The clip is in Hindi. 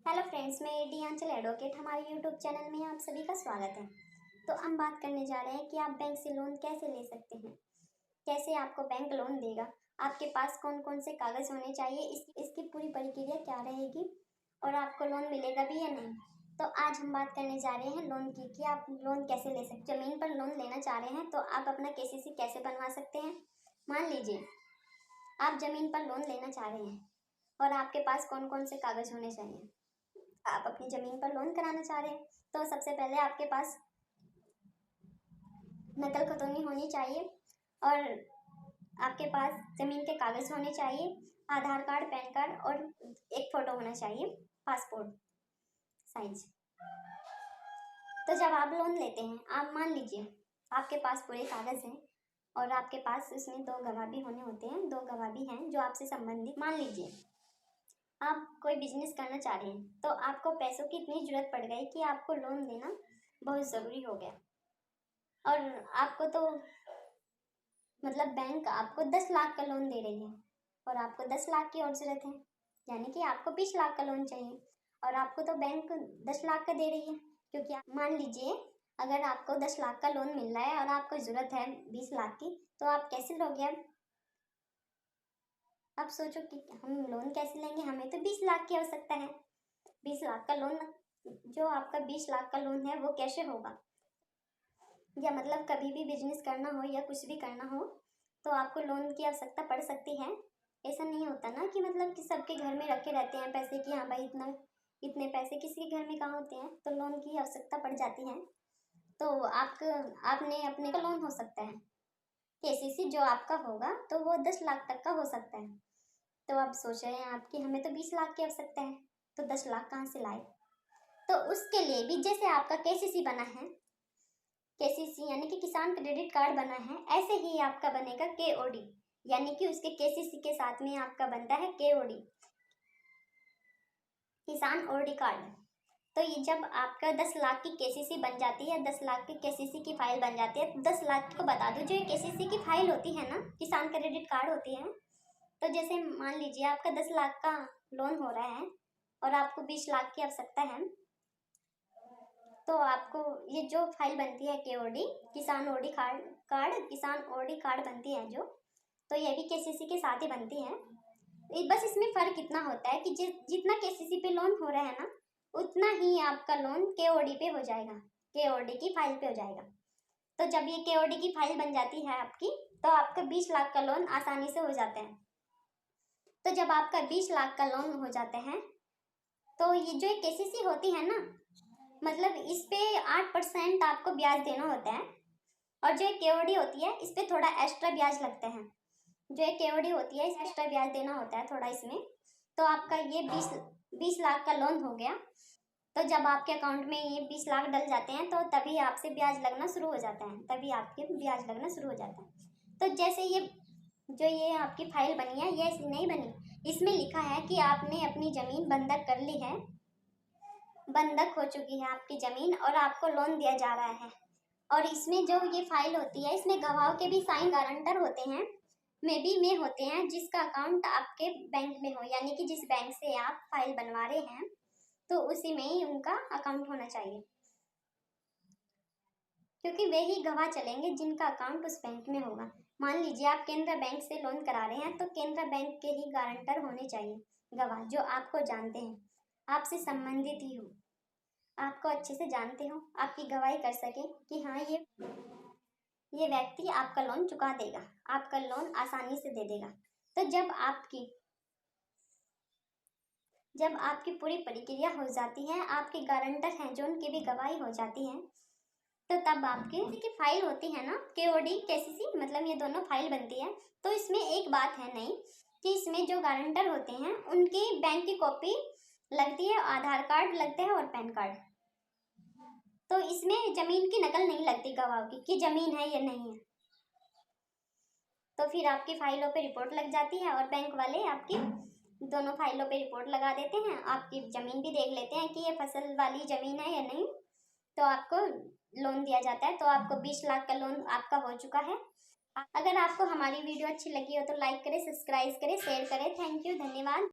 हेलो फ्रेंड्स, मैं डी आंचल एडवोकेट हमारे यूट्यूब चैनल में आप सभी का स्वागत है। तो हम बात करने जा रहे हैं कि आप बैंक से लोन कैसे ले सकते हैं, कैसे आपको बैंक लोन देगा, आपके पास कौन कौन से कागज़ होने चाहिए, इसकी पूरी प्रक्रिया क्या रहेगी और आपको लोन मिलेगा भी या नहीं। तो आज हम बात करने जा रहे हैं लोन की कि आप लोन कैसे ले सकते। ज़मीन पर लोन लेना चाह रहे हैं तो आप अपना केसीसी कैसे बनवा सकते हैं। मान लीजिए आप ज़मीन पर लोन लेना चाह रहे हैं और आपके पास कौन कौन से कागज़ होने चाहिए। आप अपनी ज़मीन पर लोन कराना चाह रहे हैं तो सबसे पहले आपके पास नकल खतौनी होनी चाहिए और आपके पास ज़मीन के कागज़ होने चाहिए, आधार कार्ड, पैन कार्ड और एक फ़ोटो होना चाहिए पासपोर्ट साइज। तो जब आप लोन लेते हैं, आप मान लीजिए आपके पास पूरे कागज़ हैं और आपके पास उसमें 2 गवाह भी होने होते हैं, 2 गवाह भी हैं जो आपसे संबंधित। मान लीजिए आप कोई बिजनेस करना चाह रहे हैं तो आपको पैसों की इतनी ज़रूरत पड़ गई कि आपको लोन लेना बहुत ज़रूरी हो गया और आपको तो मतलब बैंक आपको 10 लाख का लोन दे रही है और आपको 10 लाख की और ज़रूरत है, यानी कि आपको 20 लाख का लोन चाहिए और आपको तो बैंक 10 लाख का दे रही है। क्योंकि आप मान लीजिए अगर आपको 10 लाख का लोन मिल रहा है और आपको ज़रूरत है 20 लाख की, तो आप कैसे लोगे। अब सोचो कि हम लोन कैसे लेंगे, हमें तो 20 लाख की आवश्यकता है। 20 लाख का लोन, जो आपका 20 लाख का लोन है वो कैसे होगा। या मतलब कभी भी बिजनेस करना हो या कुछ भी करना हो तो आपको लोन की आवश्यकता पड़ सकती है। ऐसा नहीं होता ना कि मतलब कि सबके घर में रखे रहते हैं पैसे कि हाँ भाई इतने पैसे किसी के घर में कहाँ होते हैं, तो लोन की आवश्यकता पड़ जाती है। तो आपने अपने का लोन हो सकता है केसीसी जो आपका होगा तो वो 10 लाख तक का हो सकता है। तो आप सोच रहे हैं आपकी हमें तो 20 लाख की आवश्यकता है, तो 10 लाख कहाँ से लाए। तो उसके लिए भी जैसे आपका केसीसी बना है, केसीसी यानी कि किसान क्रेडिट कार्ड बना है, ऐसे ही आपका बनेगा केओडी, यानी कि उसके केसीसी के साथ में आपका बनता है केओडी, किसान ओडी कार्ड। तो ये जब आपका 10 लाख की केसीसी बन जाती है, 10 लाख की केसीसी की फाइल बन जाती है, 10 लाख को बता दो जो ये केसीसी की फाइल होती है ना, किसान क्रेडिट कार्ड होती है। तो जैसे मान लीजिए आपका 10 लाख का लोन हो रहा है और आपको 20 लाख की आवश्यकता है, तो आपको ये जो फाइल बनती है केओडी, किसान ओडी किसान ओडी कार्ड बनती है जो, तो ये भी केसीसी के साथ ही बनती है। बस इसमें फ़र्क इतना होता है कि जितना केसीसी पे लोन हो रहा है ना, उतना ही आपका लोन केओडी पे हो जाएगा, केओडी की फाइल पे हो जाएगा। तो जब ये केओडी की फाइल बन जाती है आपकी, तो आपका 20 लाख का लोन आसानी से हो जाता है। तो जब आपका 20 लाख का लोन हो जाता है तो ये जो केसीसी होती है ना, मतलब इस पे 8% आपको ब्याज देना होता है और जो केओडी होती है इस पे थोड़ा एक्स्ट्रा ब्याज लगता है। जो केओडी होती है इस एक्स्ट्रा ब्याज देना होता है थोड़ा इसमें। तो आपका ये 20 लाख का लोन हो गया। तो जब आपके अकाउंट में ये 20 लाख डल जाते हैं तो तभी आपसे ब्याज लगना शुरू हो जाता है, तभी आपके ब्याज लगना शुरू हो जाता है। तो जैसे ये आपकी फाइल बनी है, ये नहीं बनी, इसमें लिखा है कि आपने अपनी ज़मीन बंधक कर ली है, बंधक हो चुकी है आपकी ज़मीन और आपको लोन दिया जा रहा है। और इसमें जो ये फाइल होती है इसमें गवाहों के भी साइन गारंटर होते हैं, में होते हैं, जिसका अकाउंट आपके बैंक में हो, यानी कि जिस बैंक से आप फाइल बनवा रहे हैं तो उसी में ही उनका अकाउंट होना चाहिए, क्योंकि वे ही गवाह चलेंगे जिनका अकाउंट उस बैंक में होगा। मान लीजिए आप केंद्र बैंक से लोन करा रहे हैं तो केंद्र बैंक के ही गारंटर होने चाहिए गवाह, जो आपको जानते हैं, आपसे संबंधित ही हो, आपको अच्छे से जानते हो, आपकी गवाही कर सके कि हाँ ये व्यक्ति आपका लोन चुका देगा, आपका लोन आसानी से दे देगा। तो जब आपकी पूरी प्रक्रिया हो जाती है, आपके गारंटर हैं जो उनकी भी गवाही हो जाती है, तो तब आपकी फाइल होती है ना केओडी केसीसी, मतलब ये दोनों फाइल बनती है। तो इसमें एक बात है नहीं कि इसमें जो गारंटर होते हैं उनकी बैंक की कॉपी लगती है, आधार कार्ड लगते हैं और पैन कार्ड। तो इसमें ज़मीन की नकल नहीं लगती गवाह की कि ज़मीन है या नहीं है। तो फिर आपकी फाइलों पे रिपोर्ट लग जाती है और बैंक वाले आपकी दोनों फाइलों पे रिपोर्ट लगा देते हैं, आपकी ज़मीन भी देख लेते हैं कि ये फसल वाली ज़मीन है या नहीं, तो आपको लोन दिया जाता है। तो आपको 20 लाख का लोन आपका हो चुका है। अगर आपको हमारी वीडियो अच्छी लगी हो तो लाइक करें, सब्सक्राइब करें, शेयर करें। थैंक यू, धन्यवाद।